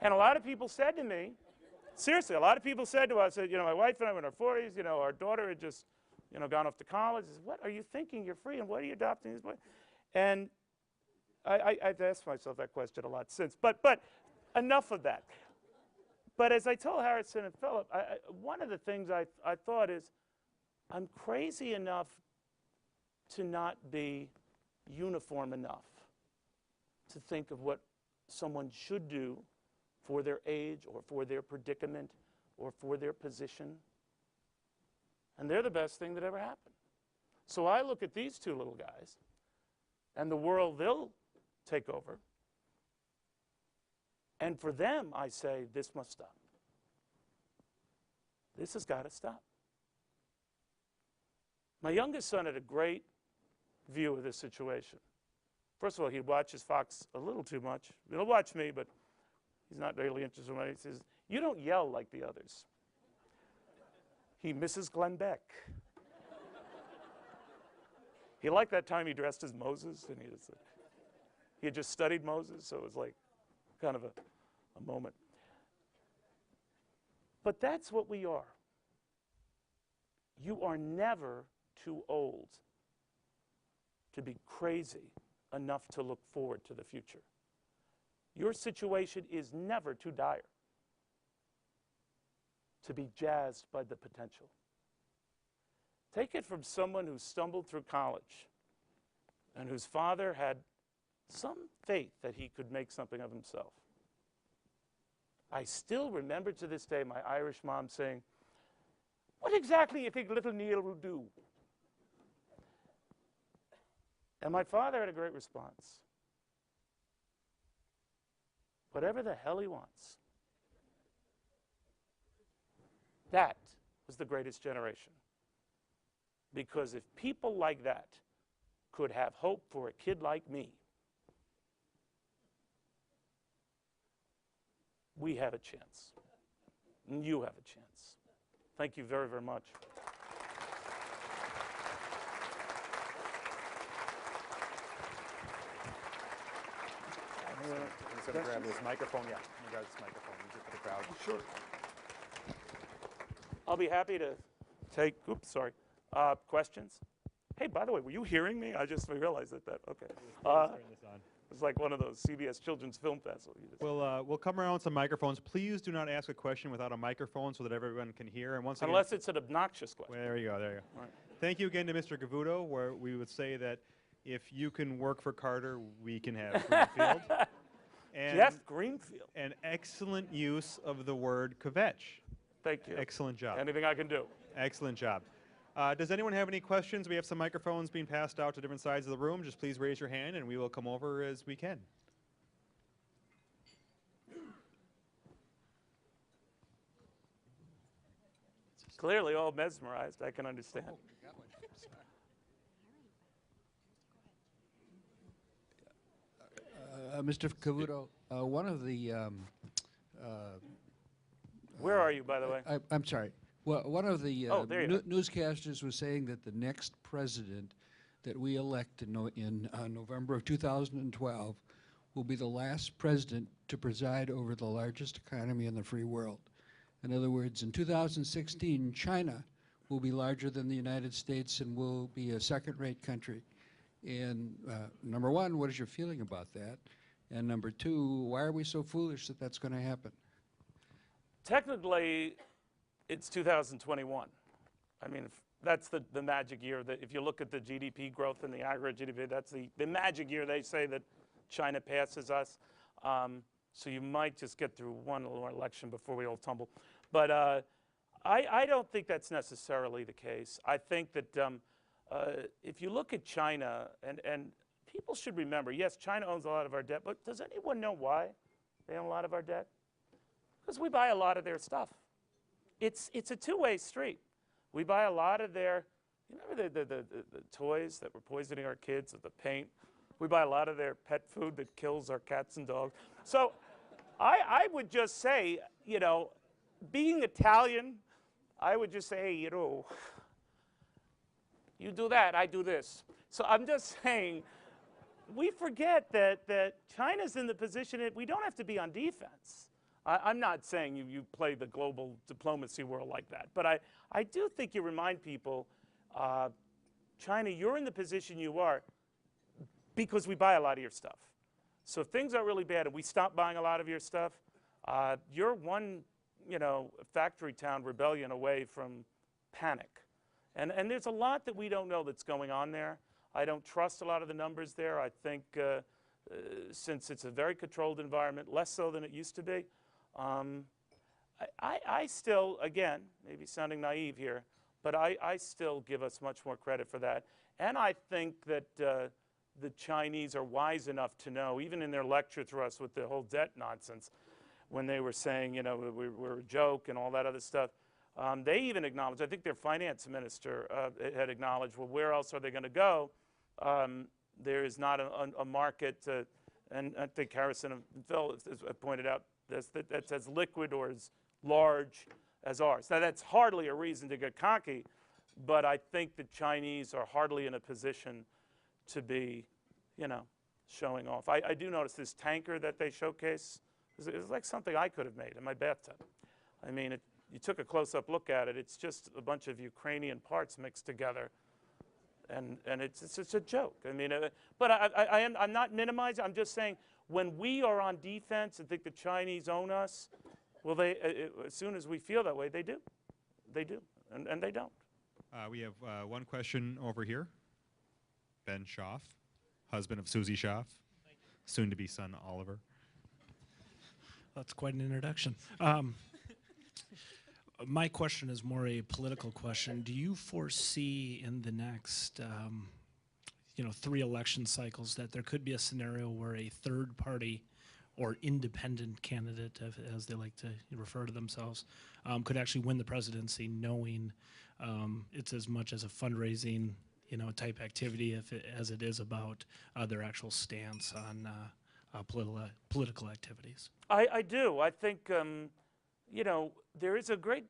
And a lot of people said to me, seriously, a lot of people said to us, you know, my wife and I were in our 40s, you know, our daughter had just, you know, gone off to college. I said, what are you thinking? You're free, and what are you adopting these boys? And I've asked myself that question a lot since, but enough of that. But as I told Harrison and Philip, one of the things I thought is, I'm crazy enough to not be uniform enough to think of what someone should do for their age or for their predicament or for their position. And they're the best thing that ever happened. So I look at these 2 little guys and the world they'll take over. And for them, I say, this must stop. This has got to stop. My youngest son had a great view of this situation. First of all, he watches Fox a little too much. He'll watch me, but he's not really interested in me. He says, you don't yell like the others. He misses Glenn Beck. He liked that time he dressed as Moses, and he had just studied Moses, so it was like kind of a moment. But that's what we are. You are never too old to be crazy enough to look forward to the future. Your situation is never too dire to be jazzed by the potential. Take it from someone who stumbled through college and whose father had some faith that he could make something of himself. I still remember to this day my Irish mom saying, what exactly do you think little Neil will do? And my father had a great response. Whatever the hell he wants. That was the greatest generation. Because if people like that could have hope for a kid like me, we have a chance. And you have a chance. Thank you very, very much. I'm just going to grab this microphone. Yeah, you grab this microphone. Use it for the crowd. Sure. I'll be happy to take, questions. Hey, by the way, were you hearing me? I just realized that. Okay. Turn this on. It's like one of those CBS Children's Film Festivals. We'll come around with some microphones. Please do not ask a question without a microphone so that everyone can hear. And once again, Unless it's an obnoxious question. well, there you go. There you go. Right. Thank you again to Mr. Cavuto. Where we would say that if you can work for Carter, we can have Greenfield. And Jeff Greenfield. an excellent use of the word kvetch. Thank you. Excellent job. Anything I can do. Excellent job. Does anyone have any questions? We have some microphones being passed out to different sides of the room. Just please raise your hand and we will come over as we can. Clearly all mesmerized, I can understand. Mr. Cavuto, one of the Where are you, by the way? I'm sorry. Well, one of the Oh, there you are. newscasters was saying that the next president that we elect in November of 2012 will be the last president to preside over the largest economy in the free world. In other words, in 2016, China will be larger than the United States and will be a second-rate country. And number one, what is your feeling about that? And number two, why are we so foolish that that's going to happen? Technically, it's 2021. I mean, that's the magic year. That if you look at the GDP growth and the aggregate GDP, that's the magic year they say that China passes us. So you might just get through one more election before we all tumble. But I don't think that's necessarily the case. I think that if you look at China, and people should remember, yes, China owns a lot of our debt, but does anyone know why they own a lot of our debt? Because we buy a lot of their stuff. It's a two-way street. We buy a lot of their, you remember the toys that were poisoning our kids, or the paint? We buy a lot of their pet food that kills our cats and dogs. So I would just say, you know, being Italian, I would just say, hey, you know, you do that, I do this. So I'm just saying, we forget that China's in the position that we don't have to be on defense. I'm not saying you play the global diplomacy world like that, but I do think you remind people, China, you're in the position you are because we buy a lot of your stuff. So if things are really bad and we stop buying a lot of your stuff, you're one, you know, factory town rebellion away from panic. And there's a lot that we don't know that's going on there. I don't trust a lot of the numbers there. I think since it's a very controlled environment, less so than it used to be, I still, again, maybe sounding naive here, but I still give us much more credit for that. And I think that the Chinese are wise enough to know, even in their lecture to us with the whole debt nonsense, when they were saying, you know, we're a joke and all that other stuff, they even acknowledged, I think their finance minister had acknowledged, well, where else are they going to go? There is not a market, and I think Harrison and Phil has pointed out that's as liquid or as large as ours. Now, that's hardly a reason to get cocky, but I think the Chinese are hardly in a position to be, you know, showing off. I do notice this tanker that they showcase. It was like something I could have made in my bathtub. I mean, you took a close-up look at it. It's just a bunch of Ukrainian parts mixed together, and it's a joke. I mean, but I'm not minimizing. I'm just saying when we are on defense and think the Chinese own us, well, as soon as we feel that way, they do, and they don't. We have one question over here. Ben Schaff, husband of Susie Schaff, soon-to-be son Oliver. That's quite an introduction. My question is more a political question. Do you foresee in the next, 3 election cycles that there could be a scenario where a third party or independent candidate, as they like to refer to themselves, could actually win the presidency, knowing it's as much as a fundraising, type activity as it is about their actual stance on political activities? I do. I think, there is a great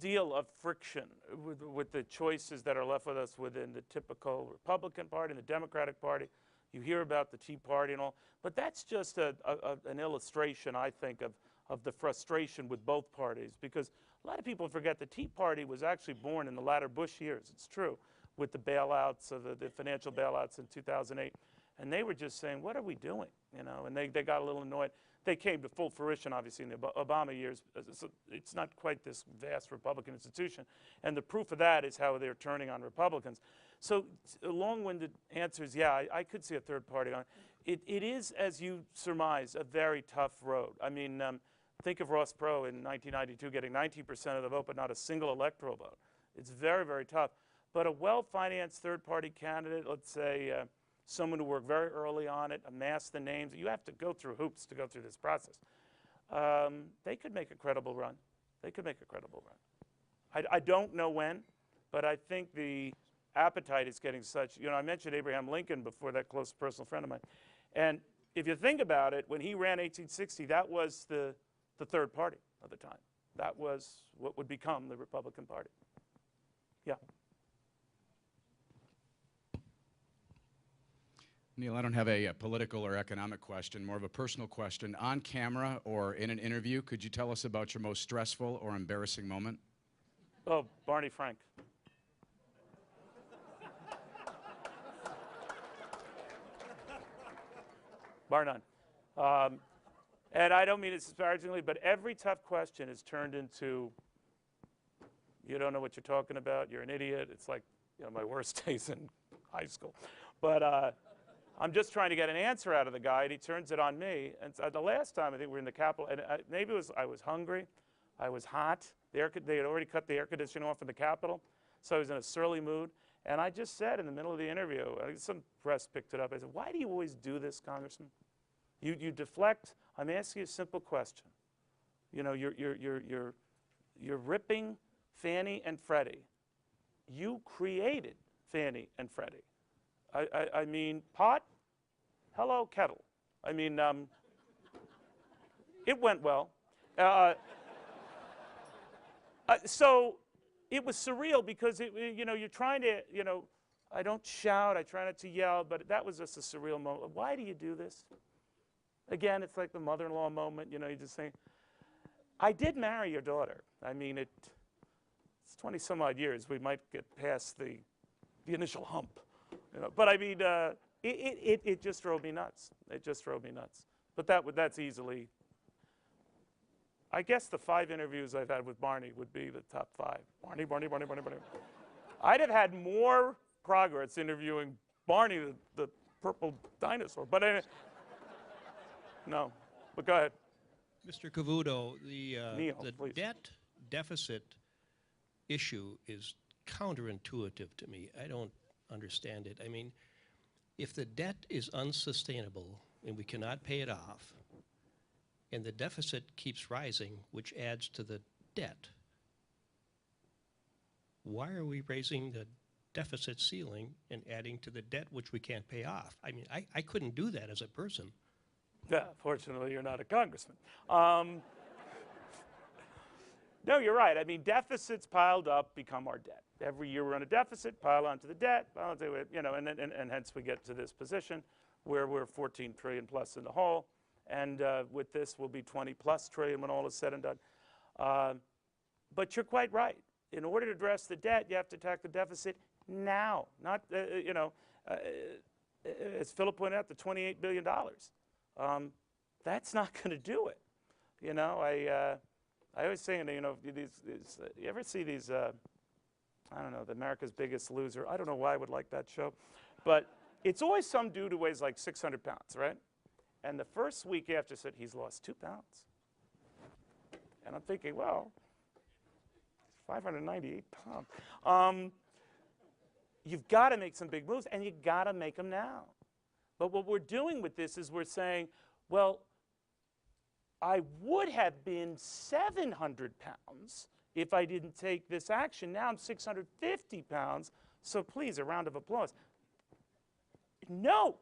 deal of friction with the choices that are left with us within the typical Republican Party and the Democratic Party. You hear about the Tea Party and all, but that's just an illustration, I think, of the frustration with both parties, because a lot of people forget the Tea Party was actually born in the latter Bush years. It's true, with the bailouts, of the financial bailouts in 2008. And they were just saying, what are we doing? You know, and they got a little annoyed. They came to full fruition, obviously, in the Obama years. It's not quite this vast Republican institution. And the proof of that is how they're turning on Republicans. So a long-winded answer is, yeah, I could see a third party on it. It is, as you surmise, a very tough road. I mean, think of Ross Perot in 1992 getting 19% of the vote, but not a single electoral vote. It's very, very tough. But a well-financed third-party candidate, let's say someone who worked very early on it, amassed the names. You have to go through hoops to go through this process. They could make a credible run. They could make a credible run. I don't know when, but I think the appetite is getting such. You know, I mentioned Abraham Lincoln before, that close personal friend of mine. And if you think about it, when he ran 1860, that was the third party of the time. That was what would become the Republican Party. Yeah. Neil, I don't have a political or economic question, more of a personal question. On camera or in an interview, could you tell us about your most stressful or embarrassing moment? Oh, Barney Frank. Bar none. And I don't mean it disparagingly, but every tough question is turned into, you don't know what you're talking about, you're an idiot. It's like, you know, my worst days in high school. But I'm just trying to get an answer out of the guy, and he turns it on me. And the last time, I think we were in the Capitol, and maybe it was I was hungry, I was hot. They had already cut the air conditioning off in the Capitol, so I was in a surly mood. And I just said in the middle of the interview, some press picked it up, I said, why do you always do this, Congressman? You deflect. I'm asking you a simple question. You know, you're ripping Fannie and Freddie. You created Fannie and Freddie. I mean, pot, hello, kettle. I mean, it went well. So it was surreal because, you know, you're trying to, you know, I don't shout, I try not to yell, but that was just a surreal moment. Why do you do this? Again, it's like the mother-in-law moment, you know, you just say, I did marry your daughter. I mean, it's 20-some-odd years. We might get past the initial hump. You know, but I mean, it just drove me nuts. It just drove me nuts. But that's easily, I guess the 5 interviews I've had with Barney would be the top 5. Barney. I'd have had more progress interviewing Barney, the purple dinosaur. But no, but go ahead. Mr. Cavuto, Neil, the please. debt deficit issue is counterintuitive to me. I don't understand it. I mean, if the debt is unsustainable and we cannot pay it off, and the deficit keeps rising, which adds to the debt, why are we raising the deficit ceiling and adding to the debt which we can't pay off? I mean, I couldn't do that as a person. Yeah, fortunately, you're not a congressman. No, you're right. I mean, deficits piled up become our debt. Every year we're in a deficit, pile onto the debt, pile onto it, you know, and hence we get to this position where we're 14 trillion plus in the hole, and with this we'll be 20 plus trillion when all is said and done. But you're quite right. In order to address the debt, you have to attack the deficit now, not you know, as Philip pointed out, the $28 billion. That's not going to do it. You know, I always say, you know, you ever see these, I don't know, the America's Biggest Loser? I don't know why I would like that show. But it's always some dude who weighs like 600 pounds, right? And the first week after said, he's lost 2 pounds. And I'm thinking, well, 598 pounds. You've got to make some big moves, and you've got to make them now. But what we're doing with this is we're saying, well, I would have been 700 pounds if I didn't take this action. Now I'm 650 pounds, so please, a round of applause. No.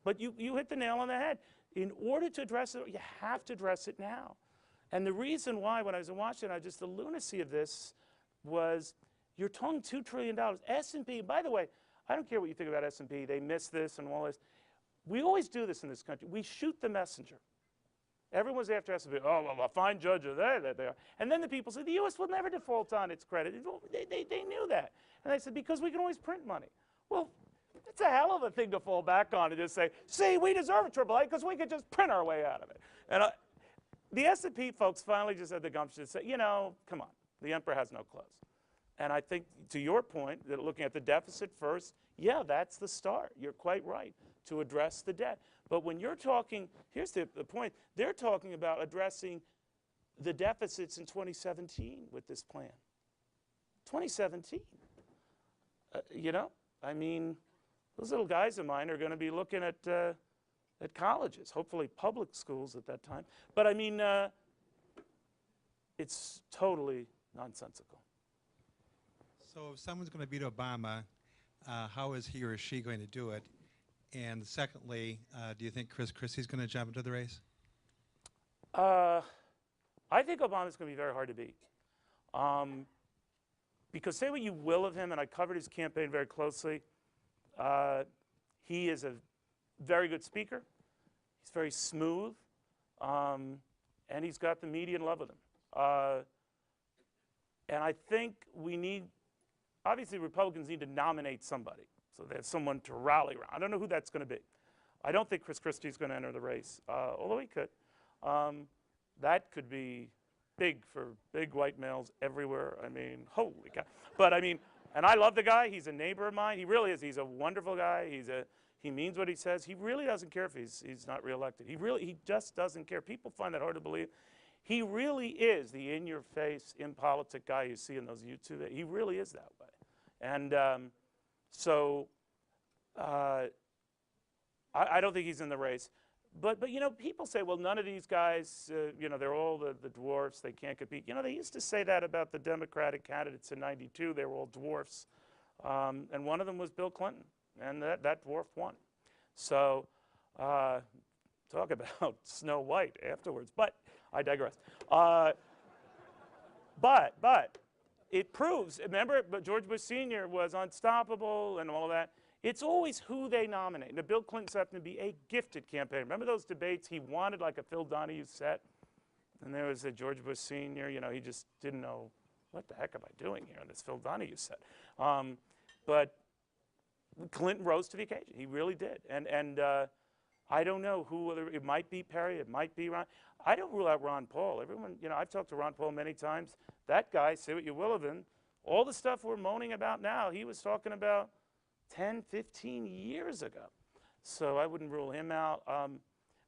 But you hit the nail on the head. In order to address it, you have to address it now. And the reason why, when I was in Washington, just the lunacy of this was, you're talking $2 trillion. S&P, by the way, I don't care what you think about S&P. They miss this and all this. We always do this in this country. We shoot the messenger. Everyone's after S&P. Oh, well, a fine judge of that they are. And then the people say, the U.S. will never default on its credit. They knew that. And I said, because we can always print money. Well, It's a hell of a thing to fall back on and just say, see, we deserve a AAA because we could just print our way out of it. And the S&P folks finally just had the gumption to say, you know, come on, the emperor has no clothes. And I think, to your point, that looking at the deficit first, yeah, that's the start. You're quite right, to address the debt. But when you're talking, here's the point, they're talking about addressing the deficits in 2017 with this plan. 2017. You know, I mean, those little guys of mine are going to be looking at colleges, hopefully public schools at that time. But I mean, it's totally nonsensical. So if someone's going to beat Obama, how is he or she going to do it? And secondly, do you think Chris Christie's going to jump into the race? I think Obama's going to be very hard to beat. Because say what you will of him, and I covered his campaign very closely, he is a very good speaker. He's very smooth. And he's got the media in love with him. And I think we need, obviously Republicans need to nominate somebody. So they have someone to rally around. I don't know who that's going to be. I don't think Chris Christie is going to enter the race, although he could. That could be big for big white males everywhere. I mean, holy cow. But I mean, and I love the guy. He's a neighbor of mine. He really is. He's a wonderful guy. He means what he says. He really doesn't care if he's not reelected. He just doesn't care. People find that hard to believe. He really is the in-your-face, impolitic guy you see in those YouTube. He really is that way. And so I don't think he's in the race. But you know, people say, well, none of these guys, you know, they're all the dwarfs. They can't compete. You know, they used to say that about the Democratic candidates in '92. They were all dwarfs. And one of them was Bill Clinton. And that dwarf won. So talk about Snow White afterwards. But I digress. But it proves, remember, George Bush Sr. was unstoppable and all that. It's always who they nominate. Now, Bill Clinton's happened to be a gifted campaigner. Remember those debates? He wanted like a Phil Donahue set. And there was a George Bush Sr., you know, he just didn't know, what the heck am I doing here on this Phil Donahue set? But Clinton rose to the occasion. He really did. And I don't know who, it might be Perry, it might be Ron. I don't rule out Ron Paul. Everyone, you know, I've talked to Ron Paul many times. That guy, say what you will of him, all the stuff we're moaning about now, he was talking about 10, 15 years ago. So I wouldn't rule him out.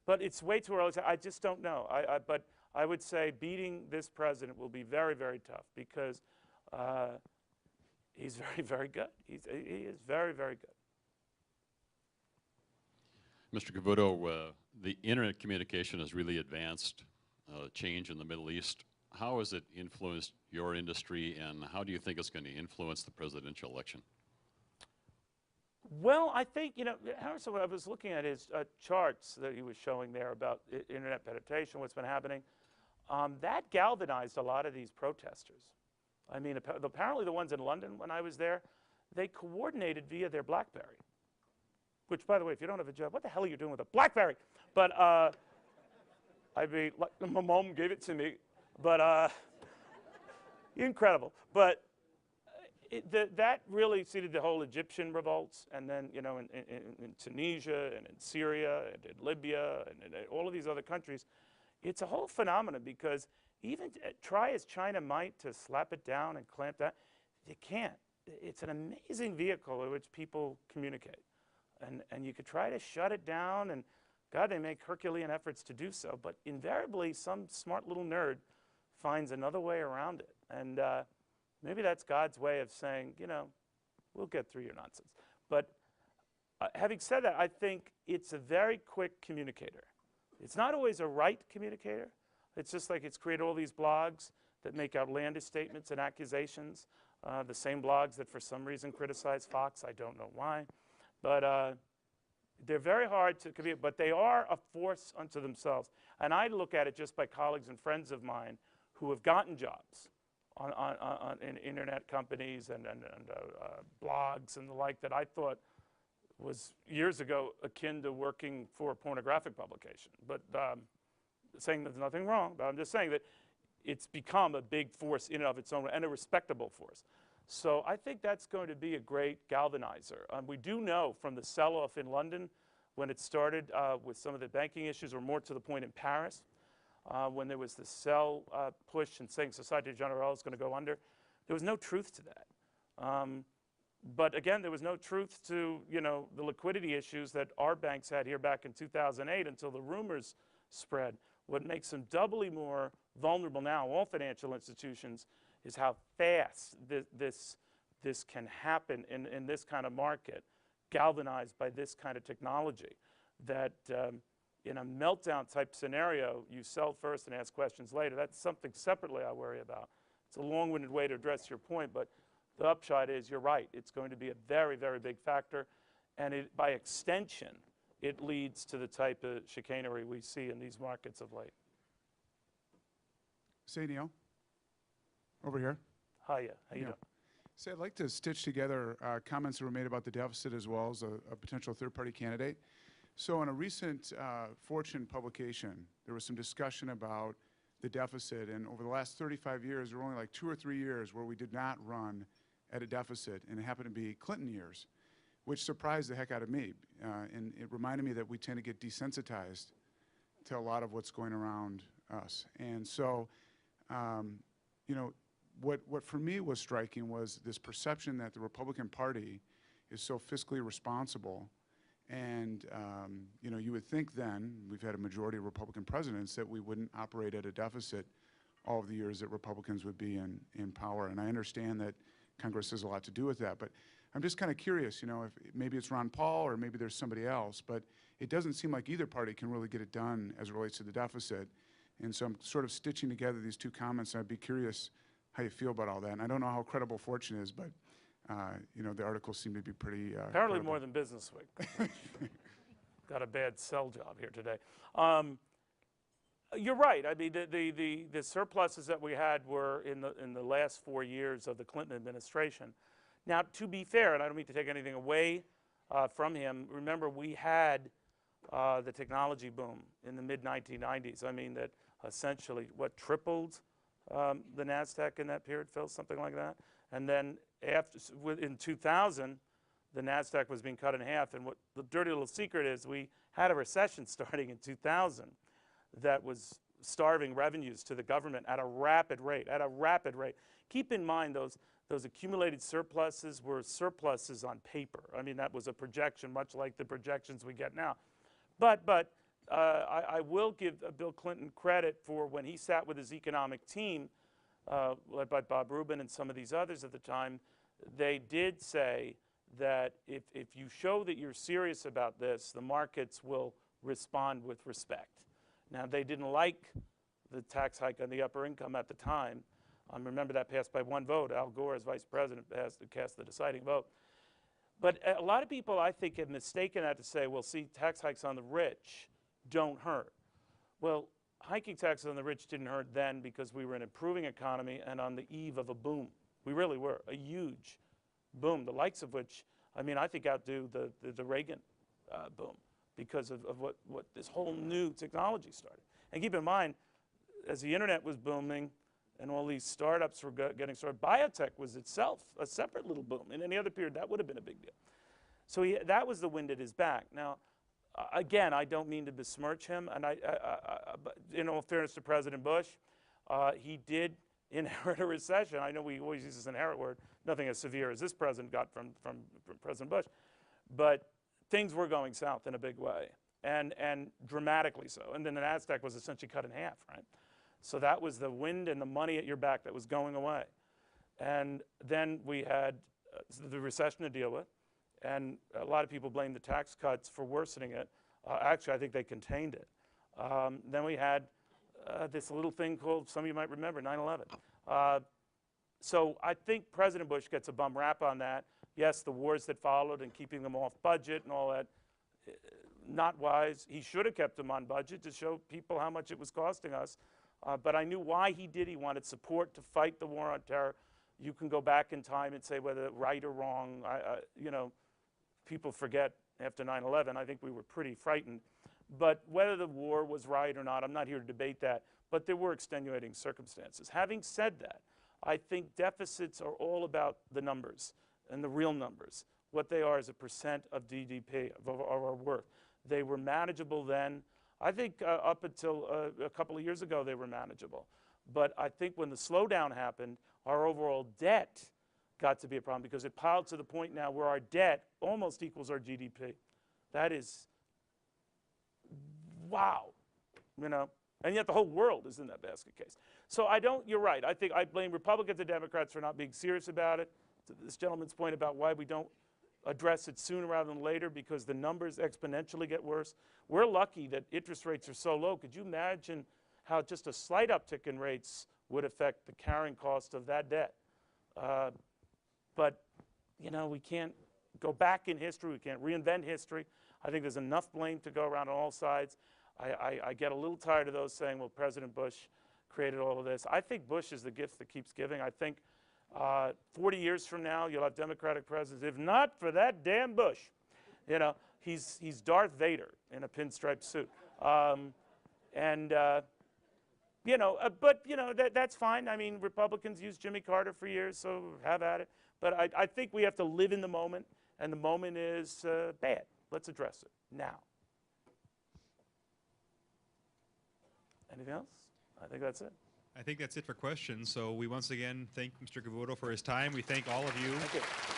But it's way too early. I just don't know. But I would say beating this president will be very, very tough because he's very, very good. He is very, very good. Mr. Cavuto, the internet communication has really advanced change in the Middle East. How has it influenced your industry, and how do you think it's going to influence the presidential election? Well, I think, you know, Harrison, I was looking at his charts that he was showing there about internet penetration, what's been happening. That galvanized a lot of these protesters. I mean, apparently the ones in London when I was there, they coordinated via their BlackBerry. Which, by the way, if you don't have a job, what the hell are you doing with a BlackBerry? But, I mean, like, my mom gave it to me. But, incredible. But that really seeded the whole Egyptian revolts. And then, you know, in Tunisia and in Syria and in Libya and in all of these other countries, it's a whole phenomenon because even try as China might to slap it down and clamp down, they can't. It's an amazing vehicle in which people communicate. And you could try to shut it down, and God, they make Herculean efforts to do so, but invariably some smart little nerd finds another way around it. And maybe that's God's way of saying, you know, we'll get through your nonsense. But having said that, I think it's a very quick communicator. It's not always a right communicator. It's just like it's created all these blogs that make outlandish statements and accusations, the same blogs that for some reason criticize Fox. I don't know why. But they're very hard to compete, but they are a force unto themselves. And I look at it just by colleagues and friends of mine who have gotten jobs in internet companies and blogs and the like that I thought was years ago akin to working for a pornographic publication. But saying there's nothing wrong, but I'm just saying that it's become a big force in and of its own and a respectable force. So I think that's going to be a great galvanizer. We do know from the sell-off in London when it started with some of the banking issues, or more to the point in Paris, when there was the sell push and saying Societe Generale is going to go under, there was no truth to that. But again, there was no truth to, you know, the liquidity issues that our banks had here back in 2008 until the rumors spread. What makes them doubly more vulnerable now, all financial institutions, is how fast this can happen in this kind of market, galvanized by this kind of technology. That in a meltdown type scenario, you sell first and ask questions later. That's something separately I worry about. It's a long-winded way to address your point, but the upshot is you're right. It's going to be a very, very big factor. And by extension, it leads to the type of chicanery we see in these markets of late. Say, Neil, over here. Hiya, how you doing? Say, I'd like to stitch together comments that were made about the deficit as well as a potential third-party candidate. So in a recent Fortune publication, there was some discussion about the deficit, and over the last 35 years, there were only like 2 or 3 years where we did not run at a deficit, and it happened to be Clinton years, which surprised the heck out of me. And it reminded me that we tend to get desensitized to a lot of what's going around us. And so, you know, what for me was striking was this perception that the Republican Party is so fiscally responsible. And, you know, you would think then, we've had a majority of Republican presidents, that we wouldn't operate at a deficit all of the years that Republicans would be in power. And I understand that Congress has a lot to do with that. But I'm just kind of curious, you know, if maybe it's Ron Paul or maybe there's somebody else. But it doesn't seem like either party can really get it done as it relates to the deficit. And so I'm sort of stitching together these two comments. And I'd be curious how you feel about all that. And I don't know how credible Fortune is, but you know, the articles seem to be pretty Apparently credible. more than Businessweek. Got a bad sell job here today. You're right. I mean, the surpluses that we had were in the last 4 years of the Clinton administration. Now, to be fair, and I don't mean to take anything away from him, remember we had the technology boom in the mid-1990s. I mean, that essentially, what, tripled the NASDAQ in that period, Phil, something like that? And then after, in 2000, the NASDAQ was being cut in half. And what the dirty little secret is, we had a recession starting in 2000 that was starving revenues to the government at a rapid rate, Keep in mind those accumulated surpluses were surpluses on paper. I mean, that was a projection, much like the projections we get now. But I will give Bill Clinton credit for when he sat with his economic team, led by Bob Rubin and some of these others at the time, they did say that if you show that you're serious about this, the markets will respond with respect. Now, they didn't like the tax hike on the upper income at the time. Remember that passed by 1 vote. Al Gore, as vice president, cast the deciding vote. But a lot of people, I think, have mistaken that to say, well, see, tax hikes on the rich don't hurt. Well, hiking taxes on the rich didn't hurt then because we were an improving economy and on the eve of a boom. We really were, a huge boom, the likes of which, I mean, I think outdo the Reagan boom because of what this whole new technology started. And keep in mind, as the internet was booming and all these startups were getting started, biotech was itself a separate little boom. In any other period, that would have been a big deal. So that was the wind at his back. Now, again, I don't mean to besmirch him, and but in all fairness to President Bush, he did inherit a recession. I know we always use this inherit word, nothing as severe as this president got from President Bush, but things were going south in a big way, and dramatically so. And then the NASDAQ was essentially cut in half, right? So that was the wind and the money at your back that was going away. And then we had the recession to deal with, and a lot of people blame the tax cuts for worsening it. Actually, I think they contained it. Then we had this little thing called, some of you might remember, 9/11. So I think President Bush gets a bum rap on that. Yes, the wars that followed and keeping them off budget and all that, not wise. He should have kept them on budget to show people how much it was costing us. But I knew why he did. He wanted support to fight the war on terror. You can go back in time and say whether right or wrong. You know, people forget after 9/11, I think we were pretty frightened. But whether the war was right or not, I'm not here to debate that. But there were extenuating circumstances. Having said that, I think deficits are all about the numbers and the real numbers, what they are as a percent of GDP, of our worth. They were manageable then. I think up until a couple of years ago, they were manageable. But I think when the slowdown happened, our overall debt got to be a problem because it piled to the point now where our debt almost equals our GDP. That is, wow, you know? And yet the whole world is in that basket case. So you're right. I think I blame Republicans and Democrats for not being serious about it. To this gentleman's point about why we don't address it sooner rather than later, because the numbers exponentially get worse. We're lucky that interest rates are so low. Could you imagine how just a slight uptick in rates would affect the carrying cost of that debt? But, you know, we can't go back in history. We can't reinvent history. I think there's enough blame to go around on all sides. I get a little tired of those saying, well, President Bush created all of this. I think Bush is the gift that keeps giving. I think 40 years from now, you'll have Democratic presidents. If not for that damn Bush, you know, he's Darth Vader in a pinstripe suit. You know, but, you know, that's fine. I mean, Republicans used Jimmy Carter for years, so have at it. But I think we have to live in the moment, and the moment is bad. Let's address it now. Anything else? I think that's it. I think that's it for questions. So we once again thank Mr. Cavuto for his time. We thank all of you. Thank you.